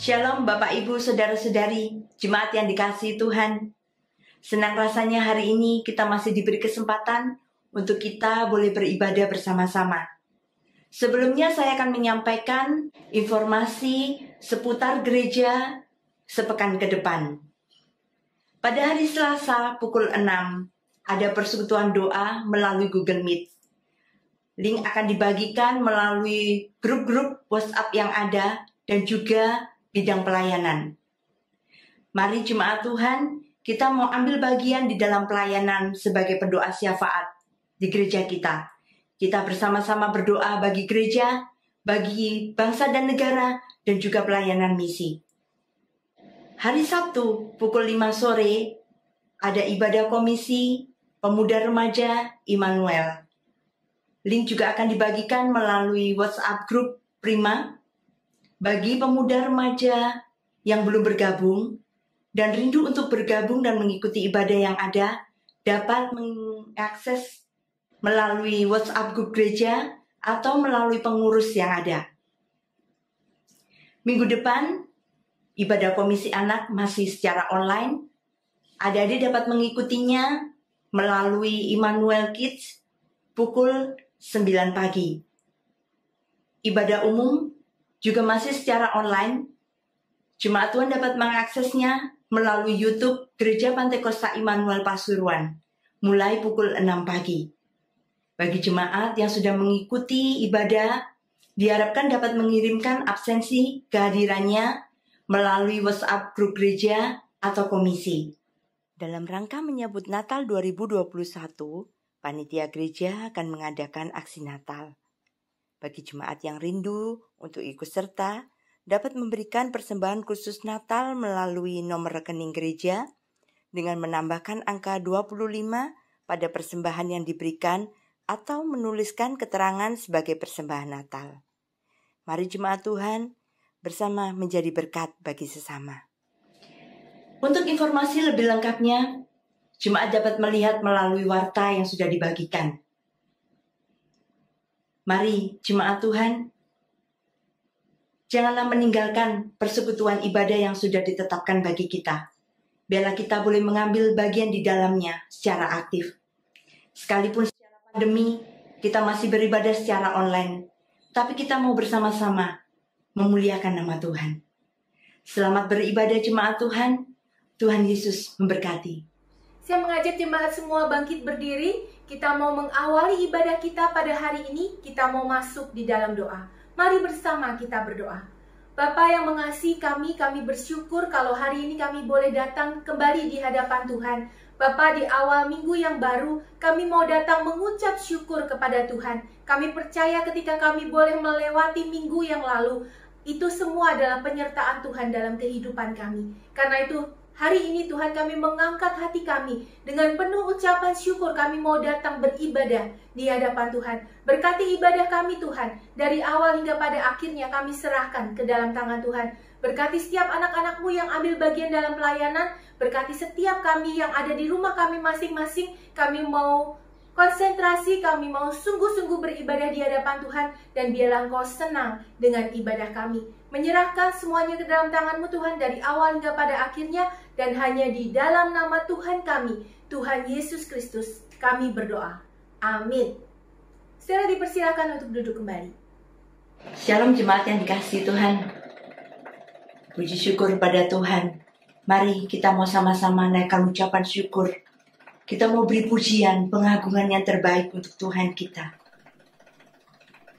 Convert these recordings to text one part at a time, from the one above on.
Shalom Bapak Ibu Saudara-saudari, jemaat yang dikasihi Tuhan. Senang rasanya hari ini kita masih diberi kesempatan untuk kita boleh beribadah bersama-sama. Sebelumnya saya akan menyampaikan informasi seputar gereja sepekan ke depan. Pada hari Selasa pukul 6 ada persekutuan doa melalui Google Meet. Link akan dibagikan melalui grup-grup WhatsApp yang ada dan juga bidang pelayanan. Mari jemaat Tuhan, kita mau ambil bagian di dalam pelayanan sebagai pendoa syafaat di gereja kita. Kita bersama-sama berdoa bagi gereja, bagi bangsa dan negara, dan juga pelayanan misi. Hari Sabtu pukul 5 sore ada ibadah komisi Pemuda Remaja Immanuel. Link juga akan dibagikan melalui WhatsApp grup Prima. Bagi pemuda remaja yang belum bergabung dan rindu untuk bergabung dan mengikuti ibadah yang ada, dapat mengakses melalui WhatsApp grup gereja atau melalui pengurus yang ada. Minggu depan, ibadah komisi anak masih secara online. Adik-adik dapat mengikutinya melalui Immanuel Kids pukul 9 pagi. Ibadah umum juga masih secara online. Jemaat Tuhan dapat mengaksesnya melalui YouTube Gereja Pantai Kosta Immanuel Pasuruan mulai pukul 6 pagi. Bagi jemaat yang sudah mengikuti ibadah, diharapkan dapat mengirimkan absensi kehadirannya melalui WhatsApp grup gereja atau komisi. Dalam rangka menyambut Natal 2021, panitia gereja akan mengadakan aksi Natal. Bagi jemaat yang rindu untuk ikut serta, dapat memberikan persembahan khusus Natal melalui nomor rekening gereja dengan menambahkan angka 25 pada persembahan yang diberikan atau menuliskan keterangan sebagai persembahan Natal. Mari jemaat Tuhan bersama menjadi berkat bagi sesama. Untuk informasi lebih lengkapnya, jemaat dapat melihat melalui warta yang sudah dibagikan. Mari jemaat Tuhan, janganlah meninggalkan persekutuan ibadah yang sudah ditetapkan bagi kita. Biarlah kita boleh mengambil bagian di dalamnya secara aktif. Sekalipun secara pandemi, kita masih beribadah secara online, tapi kita mau bersama-sama memuliakan nama Tuhan. Selamat beribadah jemaat Tuhan, Tuhan Yesus memberkati. Saya mengajak jemaat semua bangkit berdiri. Kita mau mengawali ibadah kita pada hari ini. Kita mau masuk di dalam doa. Mari bersama kita berdoa. Bapa yang mengasihi kami bersyukur kalau hari ini kami boleh datang kembali di hadapan Tuhan. Bapa, di awal minggu yang baru, kami mau datang mengucap syukur kepada Tuhan. Kami percaya ketika kami boleh melewati minggu yang lalu, itu semua adalah penyertaan Tuhan dalam kehidupan kami. Karena itu, hari ini Tuhan kami mengangkat hati kami dengan penuh ucapan syukur kami mau datang beribadah di hadapan Tuhan. Berkati ibadah kami Tuhan, dari awal hingga pada akhirnya kami serahkan ke dalam tangan Tuhan. Berkati setiap anak-anak-Mu yang ambil bagian dalam pelayanan, berkati setiap kami yang ada di rumah kami masing-masing. Kami mau konsentrasi, kami mau sungguh-sungguh beribadah di hadapan Tuhan, dan biarlah Engkau senang dengan ibadah kami. Menyerahkan semuanya ke dalam tangan-Mu Tuhan dari awal hingga pada akhirnya, dan hanya di dalam nama Tuhan kami, Tuhan Yesus Kristus, kami berdoa. Amin. Saudara dipersilakan untuk duduk kembali. Shalom jemaat yang dikasihi Tuhan. Puji syukur pada Tuhan. Mari kita mau sama-sama naikkan ucapan syukur. Kita mau beri pujian, pengagungan yang terbaik untuk Tuhan kita.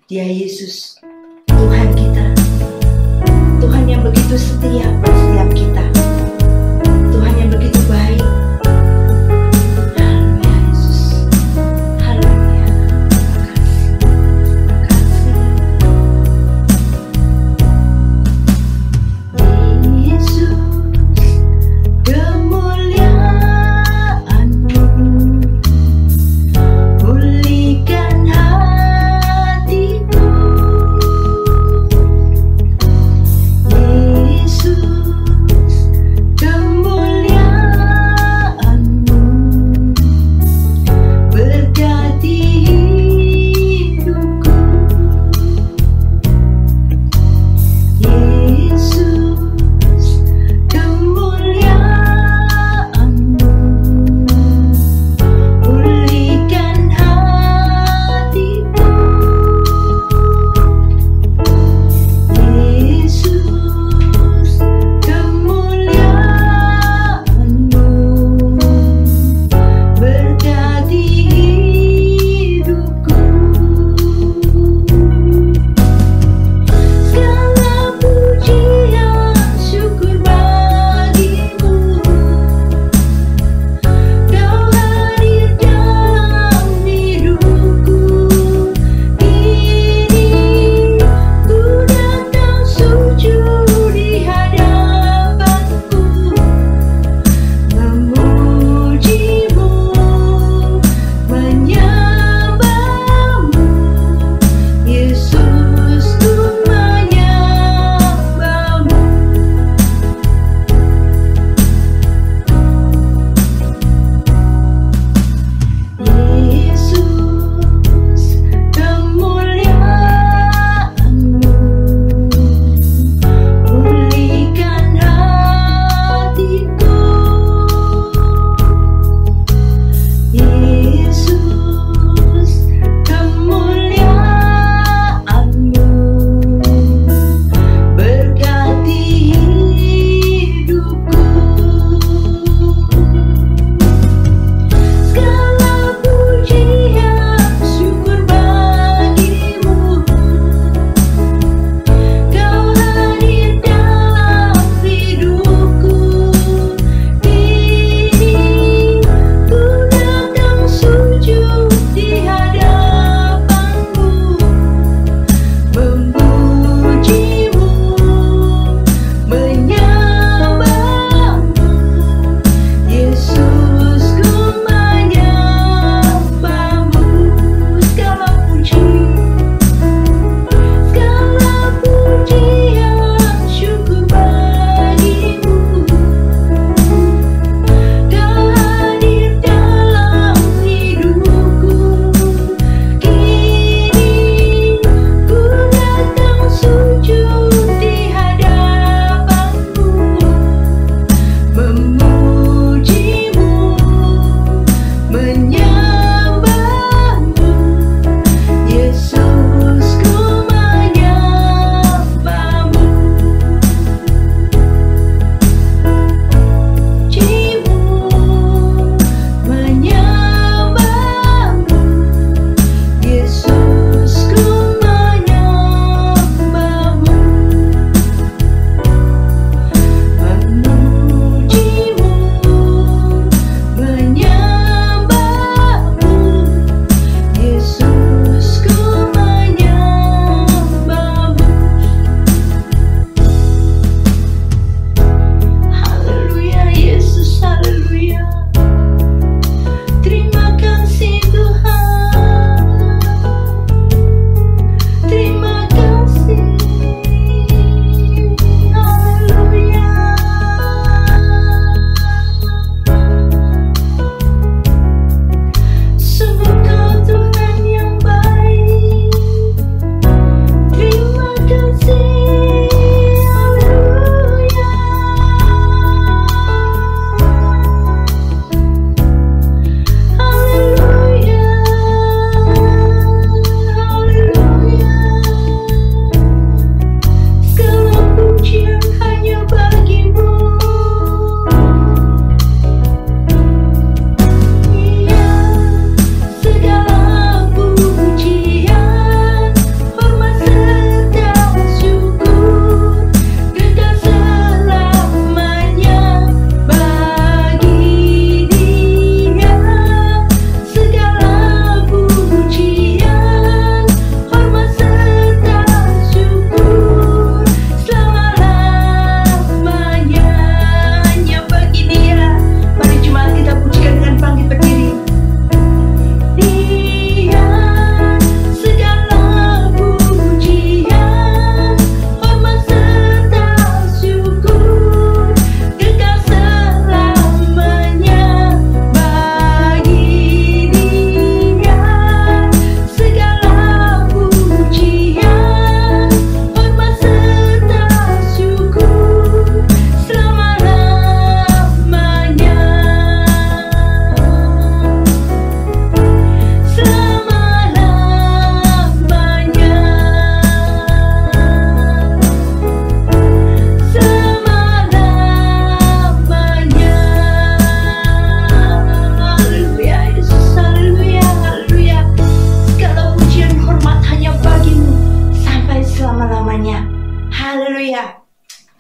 Dia Yesus, Tuhan kita. Tuhan yang begitu setia pada setiap kita. Tuhan yang begitu baik. Haleluya Yesus. Haleluya. Terima kasih. Yesus, kemuliaan-Mu pulihkan hatiku. Yesus,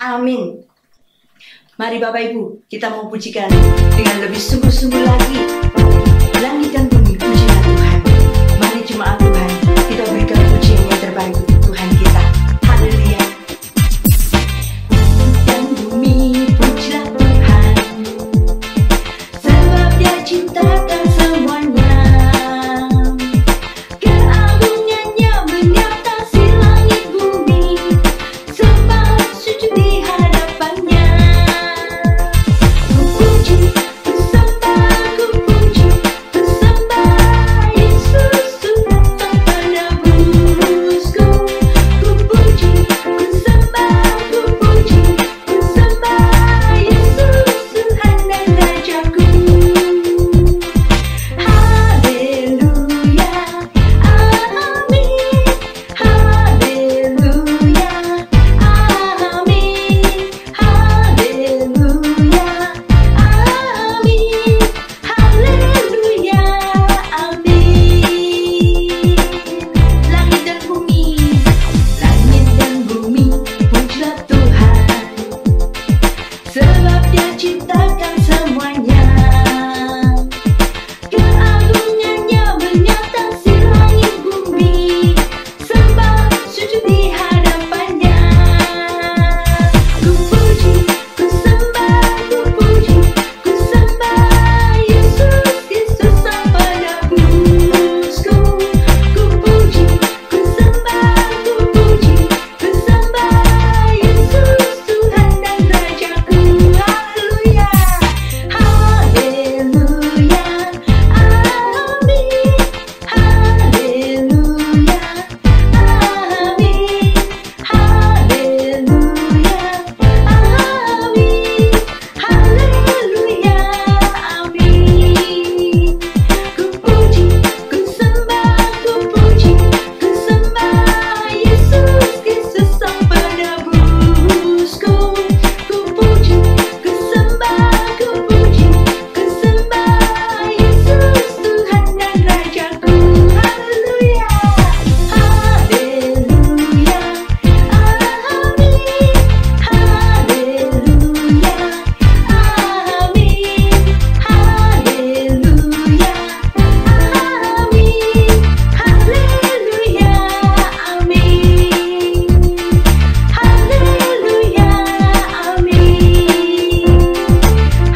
Amin. Mari Bapak Ibu, kita mau pujikan dengan lebih sungguh-sungguh lagi. Langit dan bumi, pujilah Tuhan. Mari jemaat Tuhan, kita berikan pujian yang terbaik untuk Tuhan kita. Haleluya. Dan bumi, pujilah Tuhan, sebab Dia ciptakan semuanya. Keagungannya menyatasi langit bumi, sembah sujud di hadapannya. Ku puji, ku sembah, ku puji, ku sembah Yesus Tuhan sang penebusku. Ku puji, ku sembah, ku puji, ku sembah Yesus Tuhan dan Rajaku. Haleluya, amin. Haleluya, amin. Haleluya, amin. Haleluya, amin. Langit dan bumi, pujilah Tuhan, sebab Dia ciptakan semuanya. Keagungannya menyatasi langit bumi, sembah sujud di hadapannya. Ku puji, ku sembah, ku puji, ku sembah Yesus, Yesus sang penebusku. Ku puji, ku sembah, ku puji, ku sembah Yesus Tuhan dan Rajaku. Haleluya, haleluya, amin. Haleluya, amin. Haleluya, amin. Haleluya, amin. Ku puji, ku sembah, ku puji, ku sembah Yesus, Yesus sang penebusku. Ku puji, ku sembah, ku puji, ku sembah Yesus Tuhan dan Rajaku. Haleluya, haleluya, amin. Haleluya, amin. Haleluya, amin. Haleluya, amin. Haleluya, amin.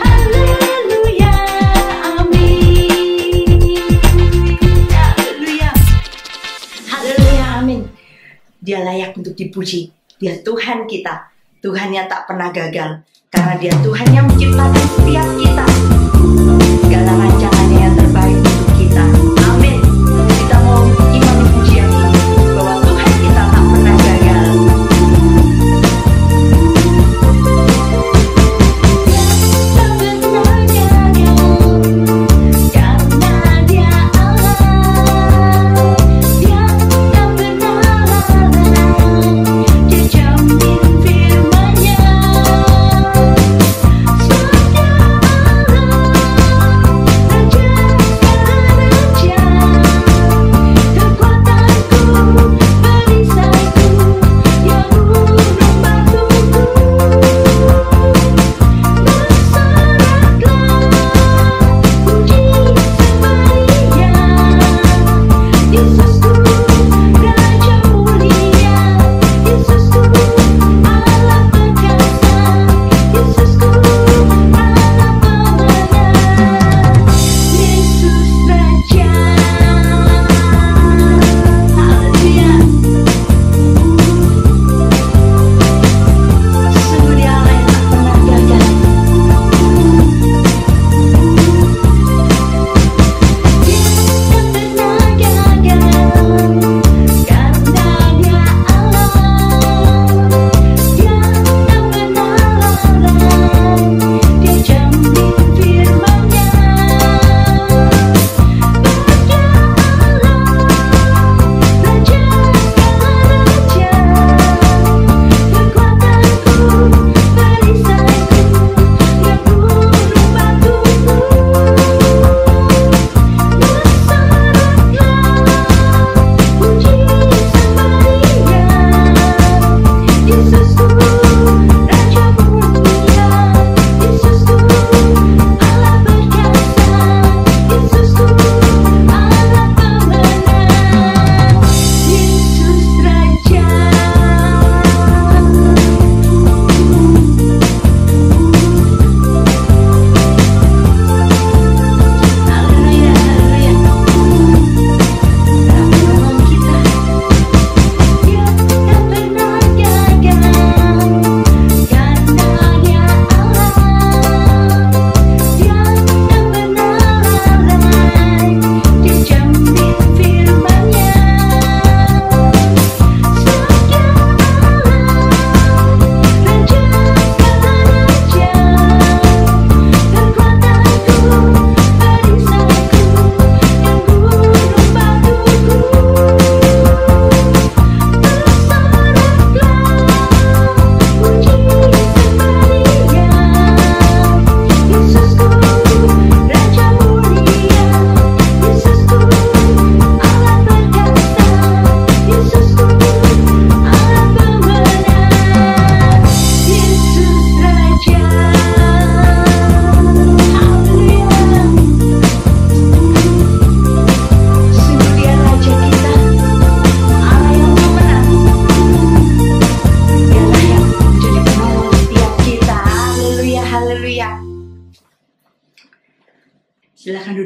Haleluya, amin. Haleluya. Haleluya, amin. Dia layak untuk dipuji. Dia Tuhan kita, Tuhan yang tak pernah gagal, karena Dia Tuhan yang menciptakan setiap kita. Segala rancangannya yang terbaik untuk kita. Amin. Kita mau imani pujian ini, bahwa Tuhan kita tak pernah gagal. Tak pernah gagal, karena Dia Allah. Dia tak pernah lalai, Dia jamin firman-Nya. Sebab Dia Allah,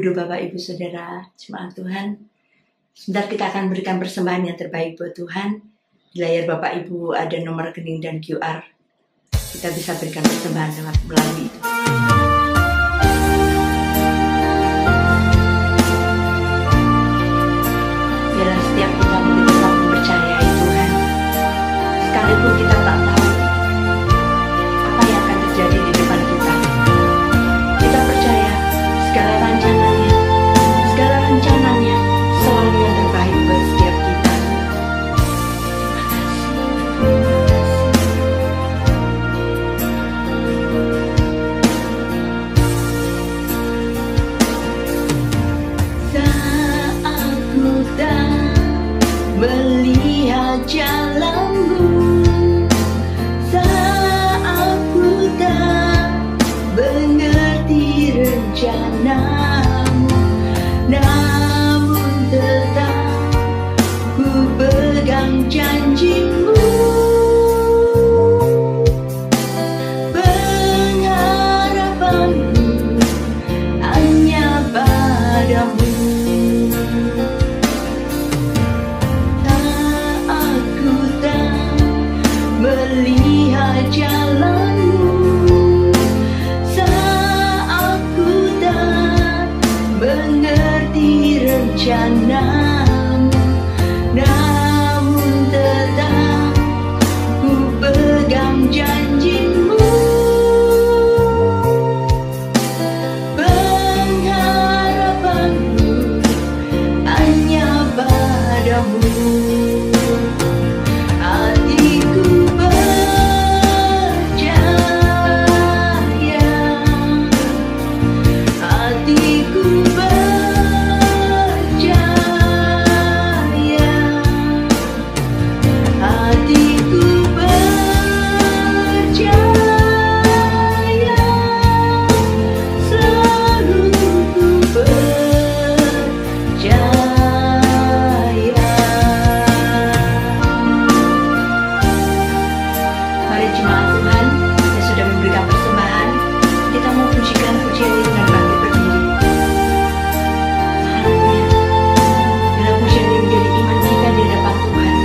duduk Bapak Ibu Saudara, jemaat Tuhan. Sebentar kita akan berikan persembahan yang terbaik buat Tuhan. Di layar Bapak Ibu ada nomor rekening dan QR. Kita bisa berikan persembahan melalui itu. Biarlah setiap kita tetap mempercayai Tuhan. Sekalipun kita tak tahu apa yang akan terjadi di depan kita. Kita percaya segala rencananya selalu yang terbaik buat setiap kita. Saat ku tak melihat jalanmu, saat ku tak mengerti rencanamu, namun tetap ku pegang janjimu. Pengharapanku hanya padamu. Saat ku tak melihat jalanmu, saat ku tak mengerti rencanamu, namun tetap ku pegang janjimu. Pengharapanku hanya padamu. Hatiku percaya, hatiku percaya, hatiku percaya, selalu ku percaya. Mari jemaat Tuhan yang sudah memberikan persembahan, kita mau pujikan pujian ini dan bangkit berdiri. Haleluya. Bila pujian ini menjadi iman kita di hadapan Tuhan,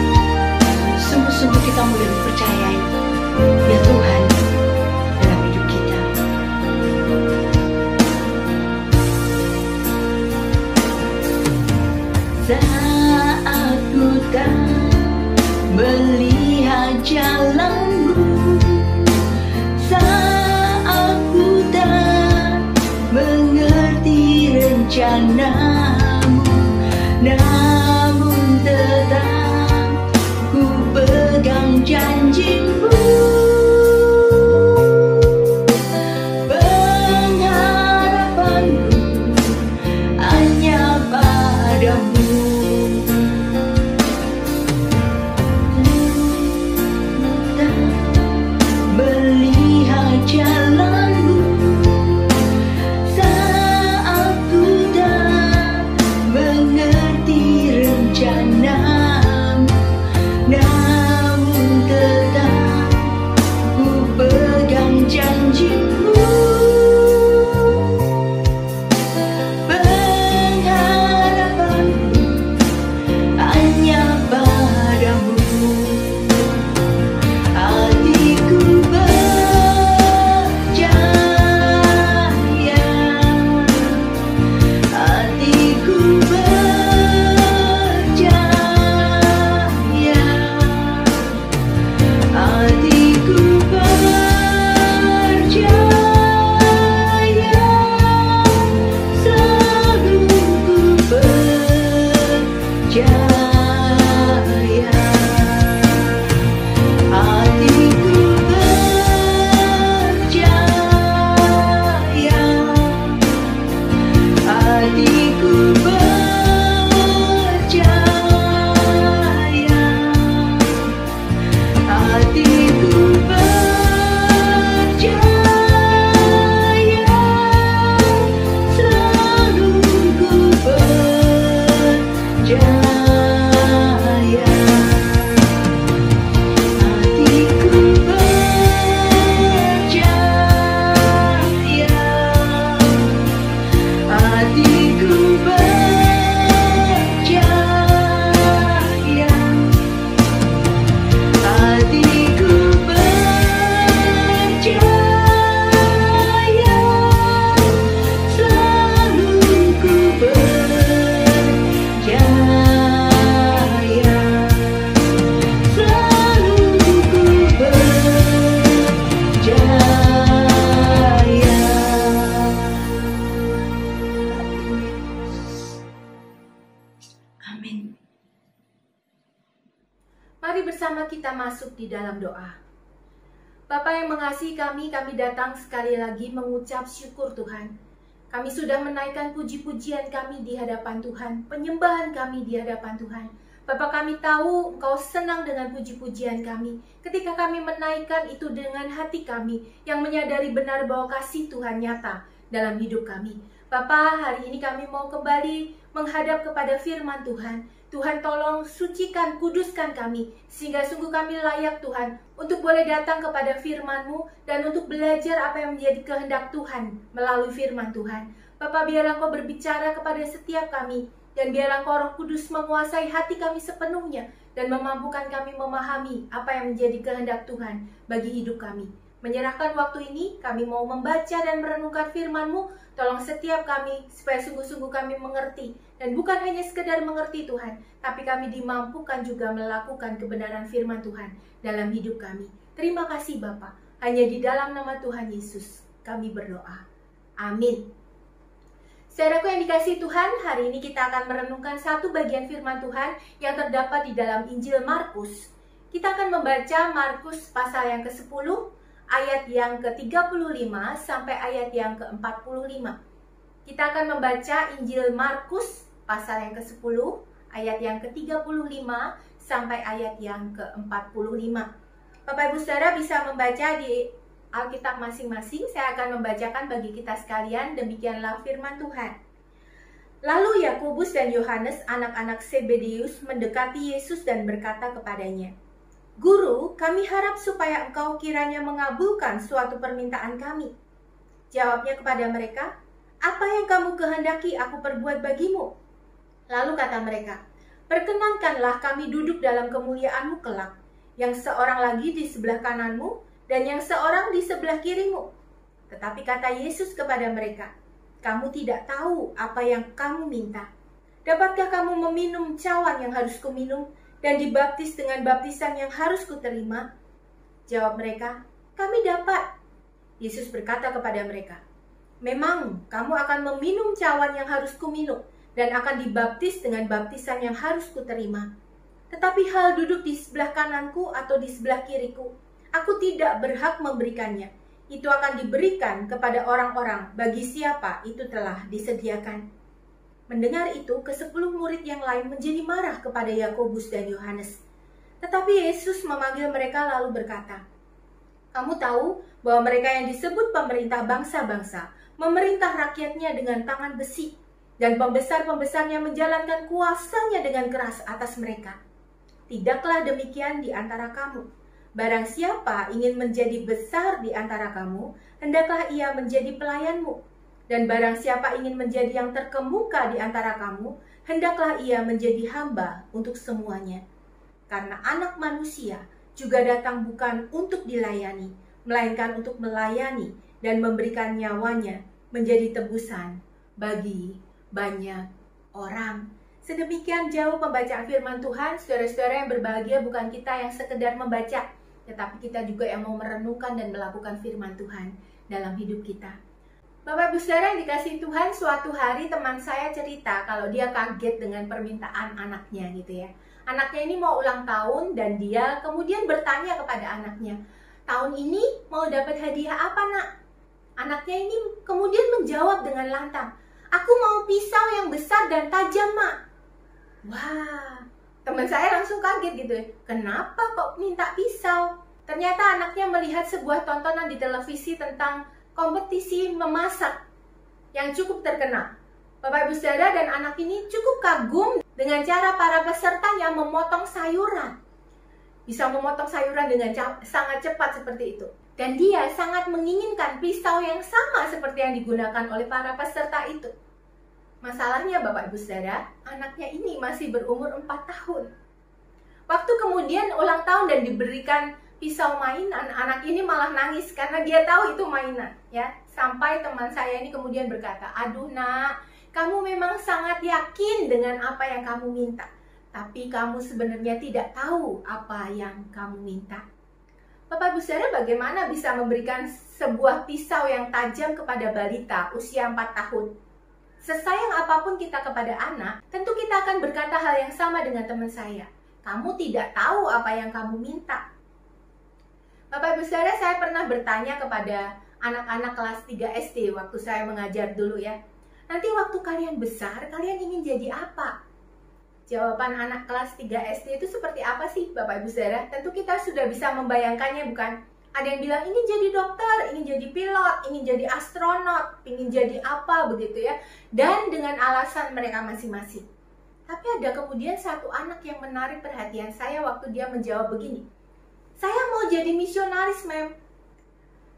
sungguh-sungguh kita mulai mempercayai ya Tuhan dalam hidup kita. Saat ku tak melihat jalanmu, saat ku tak mengerti rencanamu, namun tetap ku pegang janjimu. Pengharapanku hanya padamu. Melihat jalanmu, saat ku tak mengerti Amin. Mari bersama kita masuk di dalam doa. Bapa yang mengasihi kami datang sekali lagi mengucap syukur Tuhan. Kami sudah menaikkan puji-pujian kami di hadapan Tuhan, penyembahan kami di hadapan Tuhan. Bapa, kami tahu Engkau senang dengan puji-pujian kami. Ketika kami menaikkan itu dengan hati kami yang menyadari benar bahwa kasih Tuhan nyata dalam hidup kami. Bapa, hari ini kami mau kembali menghadap kepada firman Tuhan. Tuhan, tolong sucikan, kuduskan kami, sehingga sungguh kami layak Tuhan untuk boleh datang kepada firman-Mu dan untuk belajar apa yang menjadi kehendak Tuhan melalui firman Tuhan. Bapa, biarlah Engkau berbicara kepada setiap kami, dan biarlah Engkau Roh Kudus menguasai hati kami sepenuhnya dan memampukan kami memahami apa yang menjadi kehendak Tuhan bagi hidup kami. Menyerahkan waktu ini, kami mau membaca dan merenungkan firman-Mu. Tolong setiap kami supaya sungguh-sungguh kami mengerti. Dan bukan hanya sekedar mengerti Tuhan, tapi kami dimampukan juga melakukan kebenaran firman Tuhan dalam hidup kami. Terima kasih Bapa. Hanya di dalam nama Tuhan Yesus kami berdoa. Amin. Saudaraku yang dikasihi Tuhan, hari ini kita akan merenungkan satu bagian firman Tuhan yang terdapat di dalam Injil Markus. Kita akan membaca Markus pasal yang ke-10, ayat yang ke-35 sampai ayat yang ke-45. Kita akan membaca Injil Markus pasal yang ke-10, ayat yang ke-35 sampai ayat yang ke-45. Bapak Ibu Saudara bisa membaca di Alkitab masing-masing. Saya akan membacakan bagi kita sekalian. Demikianlah firman Tuhan. Lalu Yakobus dan Yohanes, anak-anak Zebedeus, mendekati Yesus dan berkata kepadanya, "Guru, kami harap supaya Engkau kiranya mengabulkan suatu permintaan kami." Jawabnya kepada mereka, "Apa yang kamu kehendaki aku perbuat bagimu?" Lalu kata mereka, "Perkenankanlah kami duduk dalam kemuliaan-Mu kelak, yang seorang lagi di sebelah kananmu dan yang seorang di sebelah kirimu." Tetapi kata Yesus kepada mereka, "Kamu tidak tahu apa yang kamu minta. Dapatkah kamu meminum cawan yang harus kuminum dan dibaptis dengan baptisan yang harus kuterima?" Jawab mereka, "Kami dapat." Yesus berkata kepada mereka, "Memang kamu akan meminum cawan yang harus kuminum dan akan dibaptis dengan baptisan yang harus kuterima. Tetapi hal duduk di sebelah kananku atau di sebelah kiriku, aku tidak berhak memberikannya. Itu akan diberikan kepada orang-orang bagi siapa itu telah disediakan." Mendengar itu, ke-10 murid yang lain menjadi marah kepada Yakobus dan Yohanes. Tetapi Yesus memanggil mereka lalu berkata, "Kamu tahu bahwa mereka yang disebut pemerintah bangsa-bangsa memerintah rakyatnya dengan tangan besi, dan pembesar-pembesarnya menjalankan kuasanya dengan keras atas mereka. Tidaklah demikian di antara kamu. Barang siapa ingin menjadi besar di antara kamu, hendaklah ia menjadi pelayanmu. Dan barang siapa ingin menjadi yang terkemuka di antara kamu, hendaklah ia menjadi hamba untuk semuanya. Karena Anak Manusia juga datang bukan untuk dilayani, melainkan untuk melayani dan memberikan nyawanya menjadi tebusan bagi banyak orang." Sedemikian jauh pembacaan firman Tuhan. Saudara-saudara yang berbahagia, bukan kita yang sekedar membaca, tetapi kita juga yang mau merenungkan dan melakukan firman Tuhan dalam hidup kita. Bapak Ibu Saudara yang dikasihi Tuhan, suatu hari teman saya cerita kalau dia kaget dengan permintaan anaknya gitu ya. Anaknya ini mau ulang tahun dan dia kemudian bertanya kepada anaknya, "Tahun ini mau dapat hadiah apa, Nak?" Anaknya ini kemudian menjawab dengan lantang, "Aku mau pisau yang besar dan tajam, Mak." Wah, teman saya langsung kaget gitu ya. Kenapa kok minta pisau? Ternyata anaknya melihat sebuah tontonan di televisi tentang kompetisi memasak yang cukup terkenal. Bapak Ibu Saudara dan anak ini cukup kagum dengan cara para pesertanya memotong sayuran. Bisa memotong sayuran dengan sangat cepat seperti itu. Dan dia sangat menginginkan pisau yang sama seperti yang digunakan oleh para peserta itu. Masalahnya Bapak Ibu Saudara, anaknya ini masih berumur 4 tahun. Waktu kemudian ulang tahun dan diberikan pisau mainan, anak ini malah nangis karena dia tahu itu mainan, ya. Sampai teman saya ini kemudian berkata, "Aduh Nak, kamu memang sangat yakin dengan apa yang kamu minta, tapi kamu sebenarnya tidak tahu apa yang kamu minta." Bapak Ibu Saudara, bagaimana bisa memberikan sebuah pisau yang tajam kepada balita usia 4 tahun? Sesayang apapun kita kepada anak, tentu kita akan berkata hal yang sama dengan teman saya. Kamu tidak tahu apa yang kamu minta. Bapak Ibu Saudara, saya pernah bertanya kepada anak-anak kelas 3 SD waktu saya mengajar dulu ya. Nanti waktu kalian besar, kalian ingin jadi apa? Jawaban anak kelas 3 SD itu seperti apa sih Bapak Ibu Saudara? Tentu kita sudah bisa membayangkannya, bukan? Ada yang bilang ingin jadi dokter, ingin jadi pilot, ingin jadi astronot, ingin jadi apa begitu ya. Dan dengan alasan mereka masing-masing. Tapi ada kemudian satu anak yang menarik perhatian saya waktu dia menjawab begini. Saya mau jadi misionaris, Mem.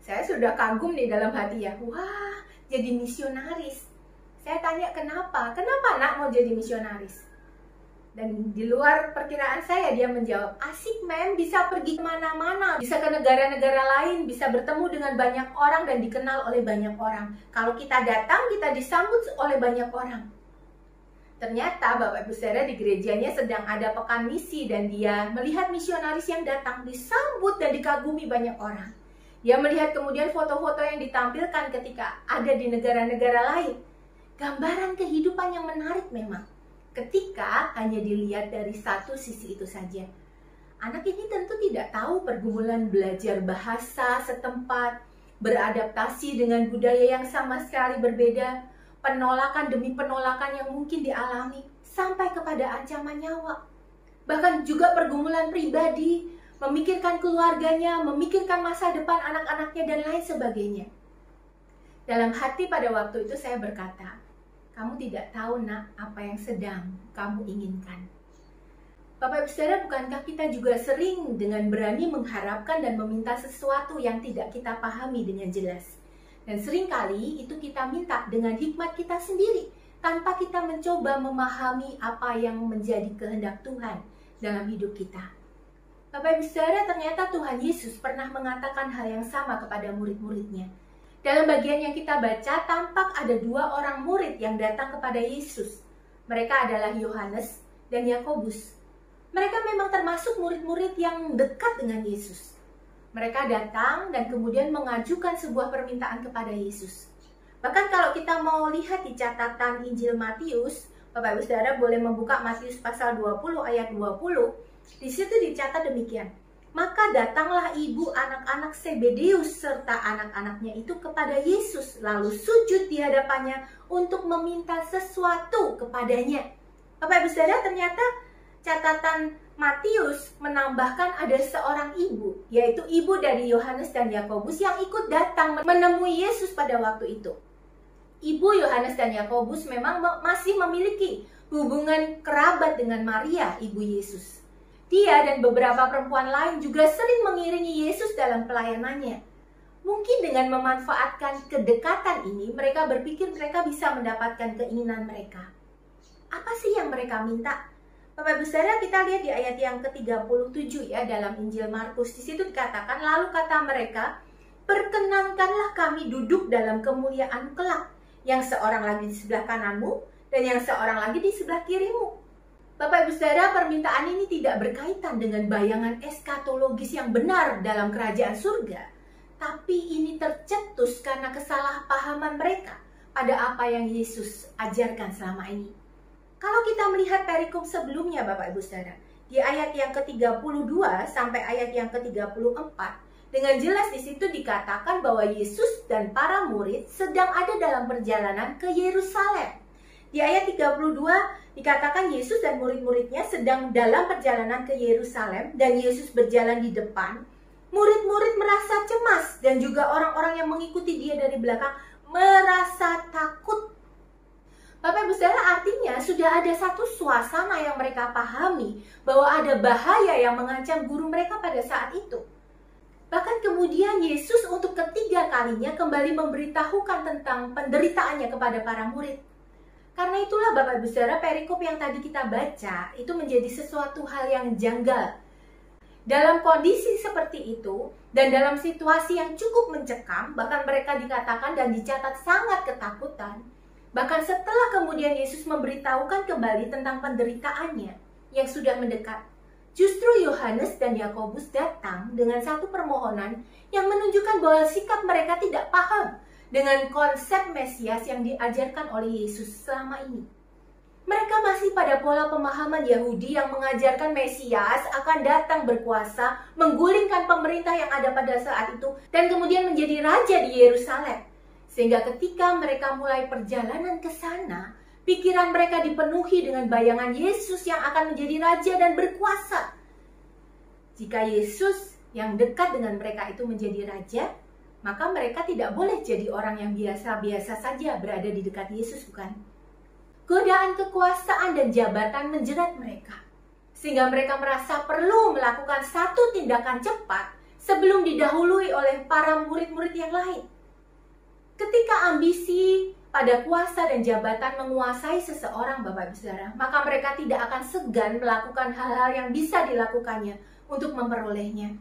Saya sudah kagum nih dalam hati ya. Wah, jadi misionaris. Saya tanya kenapa? Kenapa nak mau jadi misionaris? Dan di luar perkiraan saya dia menjawab, asik Mem, bisa pergi kemana-mana, bisa ke negara-negara lain, bisa bertemu dengan banyak orang dan dikenal oleh banyak orang. Kalau kita datang, kita disambut oleh banyak orang. Ternyata Bapak Ibu Saudara di gerejanya sedang ada pekan misi dan dia melihat misionaris yang datang disambut dan dikagumi banyak orang. Dia melihat kemudian foto-foto yang ditampilkan ketika ada di negara-negara lain. Gambaran kehidupan yang menarik memang. Ketika hanya dilihat dari satu sisi itu saja. Anak ini tentu tidak tahu pergumulan belajar bahasa setempat, beradaptasi dengan budaya yang sama sekali berbeda, penolakan demi penolakan yang mungkin dialami, sampai kepada ancaman nyawa. Bahkan juga pergumulan pribadi, memikirkan keluarganya, memikirkan masa depan anak-anaknya, dan lain sebagainya. Dalam hati pada waktu itu saya berkata, kamu tidak tahu nak apa yang sedang kamu inginkan. Bapak Ibu Saudara, bukankah kita juga sering dengan berani mengharapkan dan meminta sesuatu yang tidak kita pahami dengan jelas? Dan seringkali itu kita minta dengan hikmat kita sendiri, tanpa kita mencoba memahami apa yang menjadi kehendak Tuhan dalam hidup kita. Bapak Ibu Saudara, ternyata Tuhan Yesus pernah mengatakan hal yang sama kepada murid-muridnya. Dalam bagian yang kita baca, tampak ada 2 orang murid yang datang kepada Yesus. Mereka adalah Yohanes dan Yakobus. Mereka memang termasuk murid-murid yang dekat dengan Yesus. Mereka datang dan kemudian mengajukan sebuah permintaan kepada Yesus. Bahkan kalau kita mau lihat di catatan Injil Matius, Bapak Ibu Saudara boleh membuka Matius pasal 20 ayat 20. Di situ dicatat demikian. Maka datanglah ibu anak-anak Zebedeus serta anak-anaknya itu kepada Yesus, lalu sujud di hadapannya untuk meminta sesuatu kepadanya. Bapak Ibu Saudara, ternyata catatan Matius menambahkan ada seorang ibu, yaitu ibu dari Yohanes dan Yakobus yang ikut datang menemui Yesus pada waktu itu. Ibu Yohanes dan Yakobus memang masih memiliki hubungan kerabat dengan Maria, ibu Yesus. Dia dan beberapa perempuan lain juga sering mengiringi Yesus dalam pelayanannya. Mungkin dengan memanfaatkan kedekatan ini, mereka berpikir mereka bisa mendapatkan keinginan mereka. Apa sih yang mereka minta? Bapak Ibu Saudara, kita lihat di ayat yang ke-37 ya dalam Injil Markus. Di situ dikatakan, lalu kata mereka, perkenankanlah kami duduk dalam kemuliaan kelak, yang seorang lagi di sebelah kananmu dan yang seorang lagi di sebelah kirimu. Bapak Ibu Saudara, permintaan ini tidak berkaitan dengan bayangan eskatologis yang benar dalam kerajaan surga. Tapi ini tercetus karena kesalahpahaman mereka pada apa yang Yesus ajarkan selama ini. Kalau kita melihat perikop sebelumnya Bapak Ibu Saudara, di ayat yang ke-32 sampai ayat yang ke-34, dengan jelas di situ dikatakan bahwa Yesus dan para murid sedang ada dalam perjalanan ke Yerusalem. Di ayat 32 dikatakan Yesus dan murid-muridnya sedang dalam perjalanan ke Yerusalem dan Yesus berjalan di depan. Murid-murid merasa cemas dan juga orang-orang yang mengikuti dia dari belakang merasa takut. Bapak Ibu Saudara, artinya sudah ada satu suasana yang mereka pahami bahwa ada bahaya yang mengancam guru mereka pada saat itu. Bahkan kemudian Yesus untuk ketiga kalinya kembali memberitahukan tentang penderitaannya kepada para murid. Karena itulah Bapak Ibu Saudara, perikop yang tadi kita baca itu menjadi sesuatu hal yang janggal. Dalam kondisi seperti itu dan dalam situasi yang cukup mencekam, bahkan mereka dikatakan dan dicatat sangat ketakutan. Bahkan setelah kemudian Yesus memberitahukan kembali tentang penderitaannya yang sudah mendekat, justru Yohanes dan Yakobus datang dengan satu permohonan yang menunjukkan bahwa sikap mereka tidak paham dengan konsep Mesias yang diajarkan oleh Yesus selama ini. Mereka masih pada pola pemahaman Yahudi yang mengajarkan Mesias akan datang berkuasa, menggulingkan pemerintah yang ada pada saat itu, dan kemudian menjadi raja di Yerusalem. Sehingga ketika mereka mulai perjalanan ke sana, pikiran mereka dipenuhi dengan bayangan Yesus yang akan menjadi raja dan berkuasa. Jika Yesus yang dekat dengan mereka itu menjadi raja, maka mereka tidak boleh jadi orang yang biasa-biasa saja berada di dekat Yesus, bukan? Godaan kekuasaan dan jabatan menjerat mereka, sehingga mereka merasa perlu melakukan satu tindakan cepat sebelum didahului oleh para murid-murid yang lain. Ketika ambisi pada kuasa dan jabatan menguasai seseorang, Bapak Ibu Saudara, maka mereka tidak akan segan melakukan hal-hal yang bisa dilakukannya untuk memperolehnya.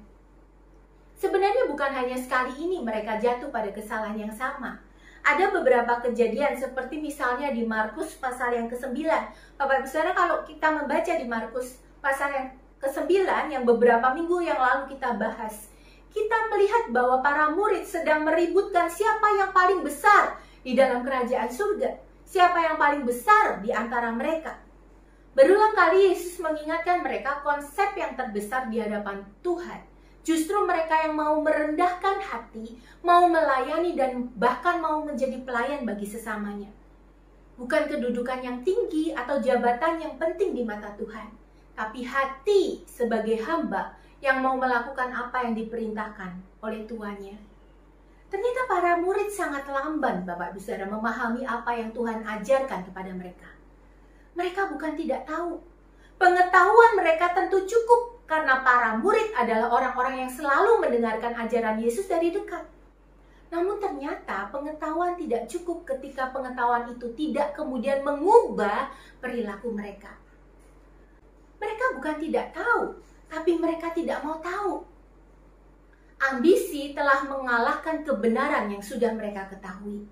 Sebenarnya bukan hanya sekali ini mereka jatuh pada kesalahan yang sama. Ada beberapa kejadian seperti misalnya di Markus pasal yang ke-9. Bapak Ibu Saudara, kalau kita membaca di Markus pasal yang ke-9 yang beberapa minggu yang lalu kita bahas, kita melihat bahwa para murid sedang meributkan siapa yang paling besar di dalam kerajaan surga. Siapa yang paling besar di antara mereka. Berulang kali Yesus mengingatkan mereka konsep yang terbesar di hadapan Tuhan. Justru mereka yang mau merendahkan hati, mau melayani dan bahkan mau menjadi pelayan bagi sesamanya. Bukan kedudukan yang tinggi atau jabatan yang penting di mata Tuhan, tapi hati sebagai hamba yang mau melakukan apa yang diperintahkan oleh tuannya. Ternyata para murid sangat lamban, Bapak Ibu Saudara, memahami apa yang Tuhan ajarkan kepada mereka. Mereka bukan tidak tahu. Pengetahuan mereka tentu cukup, karena para murid adalah orang-orang yang selalu mendengarkan ajaran Yesus dari dekat. Namun ternyata pengetahuan tidak cukup ketika pengetahuan itu tidak kemudian mengubah perilaku mereka. Mereka bukan tidak tahu, tapi mereka tidak mau tahu. Ambisi telah mengalahkan kebenaran yang sudah mereka ketahui.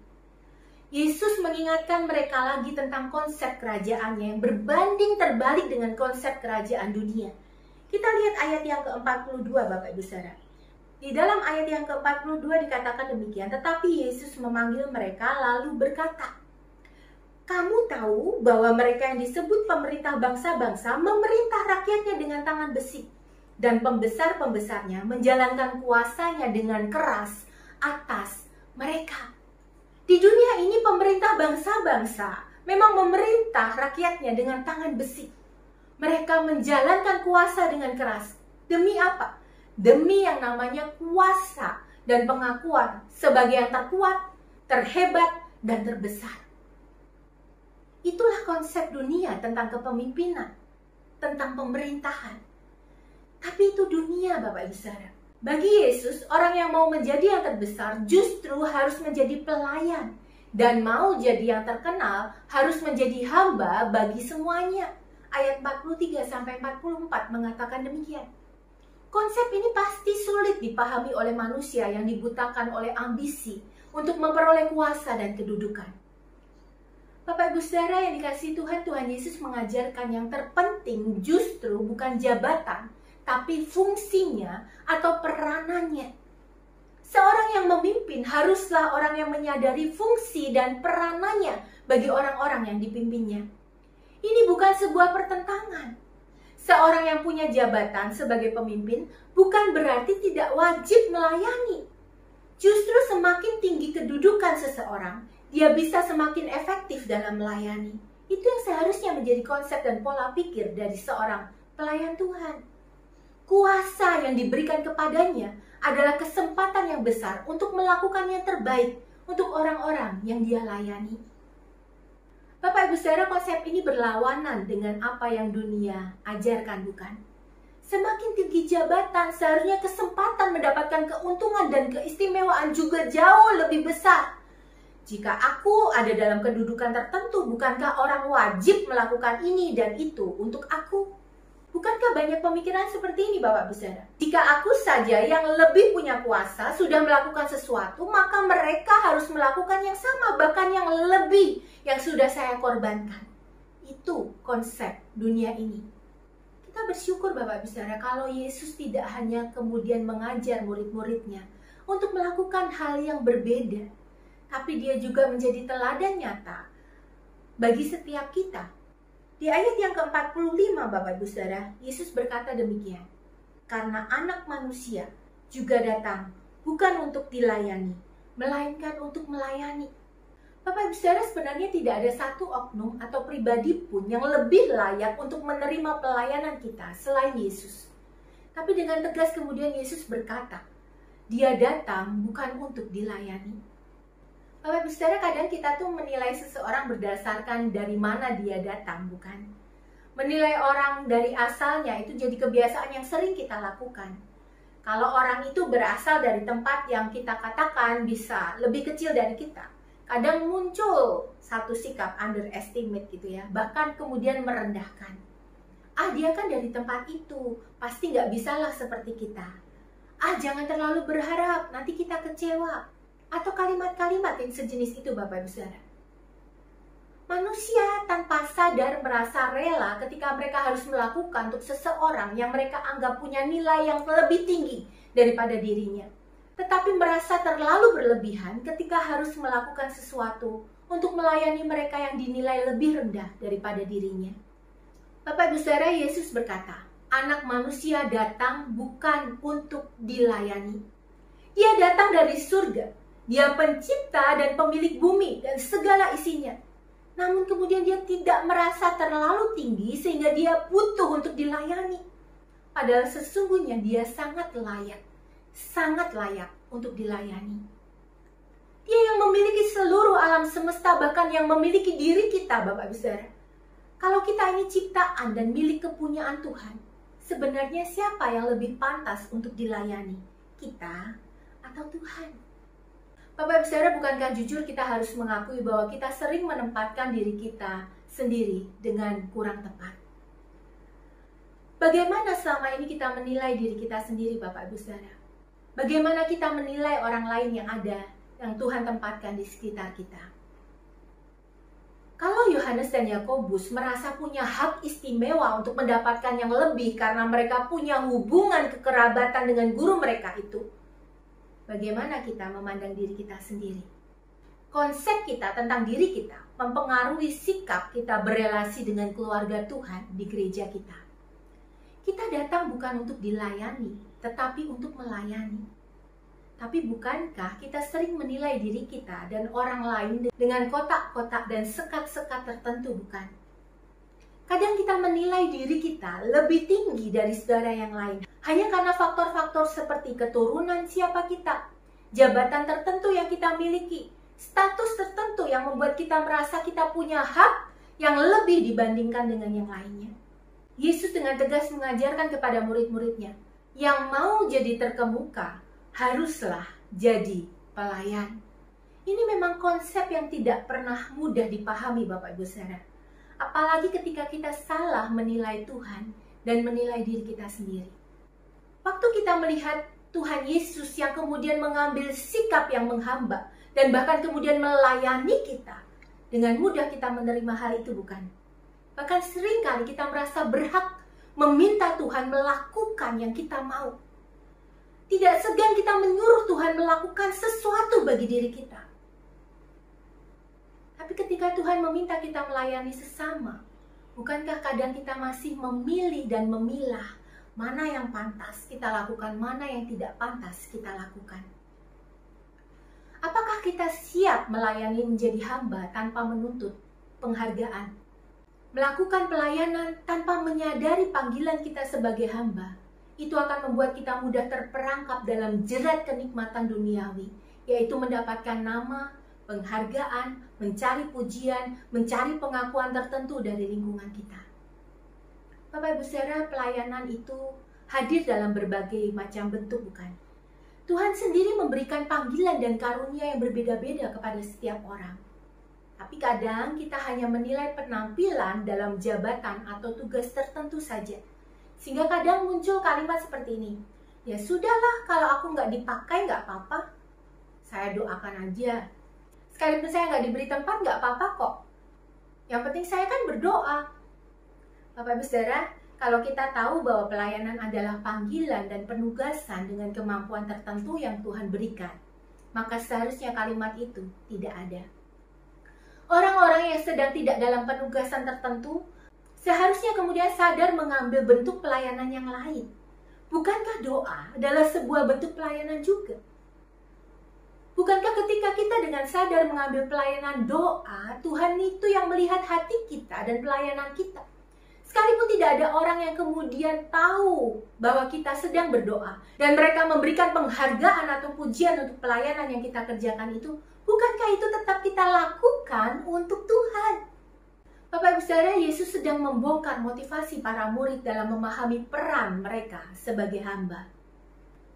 Yesus mengingatkan mereka lagi tentang konsep kerajaannya yang berbanding terbalik dengan konsep kerajaan dunia. Kita lihat ayat yang ke-42, Bapak Ibu Saudara. Di dalam ayat yang ke-42 dikatakan demikian, tetapi Yesus memanggil mereka lalu berkata, "Kamu tahu bahwa mereka yang disebut pemerintah bangsa-bangsa memerintah rakyatnya dengan tangan besi, dan pembesar-pembesarnya menjalankan kuasanya dengan keras atas mereka." Di dunia ini pemerintah bangsa-bangsa memang memerintah rakyatnya dengan tangan besi. Mereka menjalankan kuasa dengan keras. Demi apa? Demi yang namanya kuasa dan pengakuan sebagai yang terkuat, terhebat, dan terbesar. Itulah konsep dunia tentang kepemimpinan, tentang pemerintahan. Tapi itu dunia, Bapak Ibu Saudara. Bagi Yesus, orang yang mau menjadi yang terbesar justru harus menjadi pelayan. Dan mau jadi yang terkenal harus menjadi hamba bagi semuanya. Ayat 43-44 mengatakan demikian. Konsep ini pasti sulit dipahami oleh manusia yang dibutakan oleh ambisi untuk memperoleh kuasa dan kedudukan. Bapak Ibu Saudara yang dikasihi Tuhan, Tuhan Yesus mengajarkan yang terpenting justru bukan jabatan, tapi fungsinya atau peranannya. Seorang yang memimpin haruslah orang yang menyadari fungsi dan peranannya bagi orang-orang yang dipimpinnya. Ini bukan sebuah pertentangan. Seorang yang punya jabatan sebagai pemimpin bukan berarti tidak wajib melayani. Justru semakin tinggi kedudukan seseorang, dia bisa semakin efektif dalam melayani. Itu yang seharusnya menjadi konsep dan pola pikir dari seorang pelayan Tuhan. Kuasa yang diberikan kepadanya adalah kesempatan yang besar untuk melakukan yang terbaik untuk orang-orang yang dia layani. Bapak Ibu Saudara, konsep ini berlawanan dengan apa yang dunia ajarkan, bukan? Semakin tinggi jabatan, seharusnya kesempatan mendapatkan keuntungan dan keistimewaan juga jauh lebih besar. Jika aku ada dalam kedudukan tertentu, bukankah orang wajib melakukan ini dan itu untuk aku? Bukankah banyak pemikiran seperti ini, Bapak Ibu Saudara? Jika aku saja yang lebih punya kuasa sudah melakukan sesuatu, maka mereka harus melakukan yang sama, bahkan yang lebih yang sudah saya korbankan. Itu konsep dunia ini. Kita bersyukur, Bapak Ibu Saudara, kalau Yesus tidak hanya kemudian mengajar murid-muridnya untuk melakukan hal yang berbeda, tapi dia juga menjadi teladan nyata bagi setiap kita Di ayat yang ke-45 Bapak Ibu Saudara, Yesus berkata demikian. Karena anak manusia juga datang bukan untuk dilayani, melainkan untuk melayani. Bapak Ibu Saudara, sebenarnya tidak ada satu oknum atau pribadi pun yang lebih layak untuk menerima pelayanan kita selain Yesus. Tapi dengan tegas kemudian Yesus berkata, Dia datang bukan untuk dilayani. Bapak Ibu Saudara, kadang kita tuh menilai seseorang berdasarkan dari mana dia datang, bukan? Menilai orang dari asalnya itu jadi kebiasaan yang sering kita lakukan. Kalau orang itu berasal dari tempat yang kita katakan bisa lebih kecil dari kita, kadang muncul satu sikap underestimate gitu ya, bahkan kemudian merendahkan. Dia kan dari tempat itu, pasti nggak bisalah seperti kita. Jangan terlalu berharap, nanti kita kecewa. Atau kalimat-kalimat yang sejenis itu Bapak Ibu Saudara. Manusia tanpa sadar merasa rela ketika mereka harus melakukan untuk seseorang yang mereka anggap punya nilai yang lebih tinggi daripada dirinya. Tetapi merasa terlalu berlebihan ketika harus melakukan sesuatu untuk melayani mereka yang dinilai lebih rendah daripada dirinya. Bapak Ibu Saudara, Yesus berkata, Anak manusia datang bukan untuk dilayani. Dia datang dari surga. Dia pencipta dan pemilik bumi dan segala isinya. Namun kemudian dia tidak merasa terlalu tinggi sehingga dia butuh untuk dilayani. Padahal sesungguhnya dia sangat layak untuk dilayani. Dia yang memiliki seluruh alam semesta, bahkan yang memiliki diri kita Bapak Ibu Saudara. Kalau kita ini ciptaan dan milik kepunyaan Tuhan, sebenarnya siapa yang lebih pantas untuk dilayani? Kita atau Tuhan? Bapak Ibu Saudara, bukankah jujur kita harus mengakui bahwa kita sering menempatkan diri kita sendiri dengan kurang tepat? Bagaimana selama ini kita menilai diri kita sendiri Bapak Ibu Saudara? Bagaimana kita menilai orang lain yang ada, yang Tuhan tempatkan di sekitar kita? Kalau Yohanes dan Yakobus merasa punya hak istimewa untuk mendapatkan yang lebih karena mereka punya hubungan kekerabatan dengan guru mereka itu, bagaimana kita memandang diri kita sendiri? Konsep kita tentang diri kita mempengaruhi sikap kita berelasi dengan keluarga Tuhan di gereja kita. Kita datang bukan untuk dilayani, tetapi untuk melayani. Tapi bukankah kita sering menilai diri kita dan orang lain dengan kotak-kotak dan sekat-sekat tertentu, bukan? Kadang kita menilai diri kita lebih tinggi dari saudara yang lain hanya karena faktor-faktor seperti keturunan siapa kita, jabatan tertentu yang kita miliki, status tertentu yang membuat kita merasa kita punya hak yang lebih dibandingkan dengan yang lainnya. Yesus dengan tegas mengajarkan kepada murid-muridnya, yang mau jadi terkemuka haruslah jadi pelayan. Ini memang konsep yang tidak pernah mudah dipahami Bapak Ibu Saudara. Apalagi ketika kita salah menilai Tuhan dan menilai diri kita sendiri. Waktu kita melihat Tuhan Yesus yang kemudian mengambil sikap yang menghamba dan bahkan kemudian melayani kita, dengan mudah kita menerima hal itu, bukan? Bahkan seringkali kita merasa berhak meminta Tuhan melakukan yang kita mau. Tidak segan kita menyuruh Tuhan melakukan sesuatu bagi diri kita. Tapi ketika Tuhan meminta kita melayani sesama, bukankah kadang kita masih memilih dan memilah mana yang pantas kita lakukan, mana yang tidak pantas kita lakukan? Apakah kita siap melayani menjadi hamba tanpa menuntut penghargaan? Melakukan pelayanan tanpa menyadari panggilan kita sebagai hamba, itu akan membuat kita mudah terperangkap dalam jerat kenikmatan duniawi, yaitu mendapatkan nama, penghargaan, mencari pujian, mencari pengakuan tertentu dari lingkungan kita. Bapak Ibu Saudara, pelayanan itu hadir dalam berbagai macam bentuk, bukan? Tuhan sendiri memberikan panggilan dan karunia yang berbeda-beda kepada setiap orang. Tapi kadang kita hanya menilai penampilan dalam jabatan atau tugas tertentu saja. Sehingga kadang muncul kalimat seperti ini, ya sudahlah, kalau aku nggak dipakai nggak apa-apa. Saya doakan aja. Sekalipun saya nggak diberi tempat nggak apa-apa kok. Yang penting saya kan berdoa. Bapak Ibu Saudara, kalau kita tahu bahwa pelayanan adalah panggilan dan penugasan dengan kemampuan tertentu yang Tuhan berikan, maka seharusnya kalimat itu tidak ada. Orang-orang yang sedang tidak dalam penugasan tertentu seharusnya kemudian sadar mengambil bentuk pelayanan yang lain. Bukankah doa adalah sebuah bentuk pelayanan juga? Bukankah ketika kita dengan sadar mengambil pelayanan doa, Tuhan itu yang melihat hati kita dan pelayanan kita? Sekalipun tidak ada orang yang kemudian tahu bahwa kita sedang berdoa dan mereka memberikan penghargaan atau pujian untuk pelayanan yang kita kerjakan itu, bukankah itu tetap kita lakukan untuk Tuhan? Bapak Ibu Saudara, Yesus sedang membongkar motivasi para murid dalam memahami peran mereka sebagai hamba.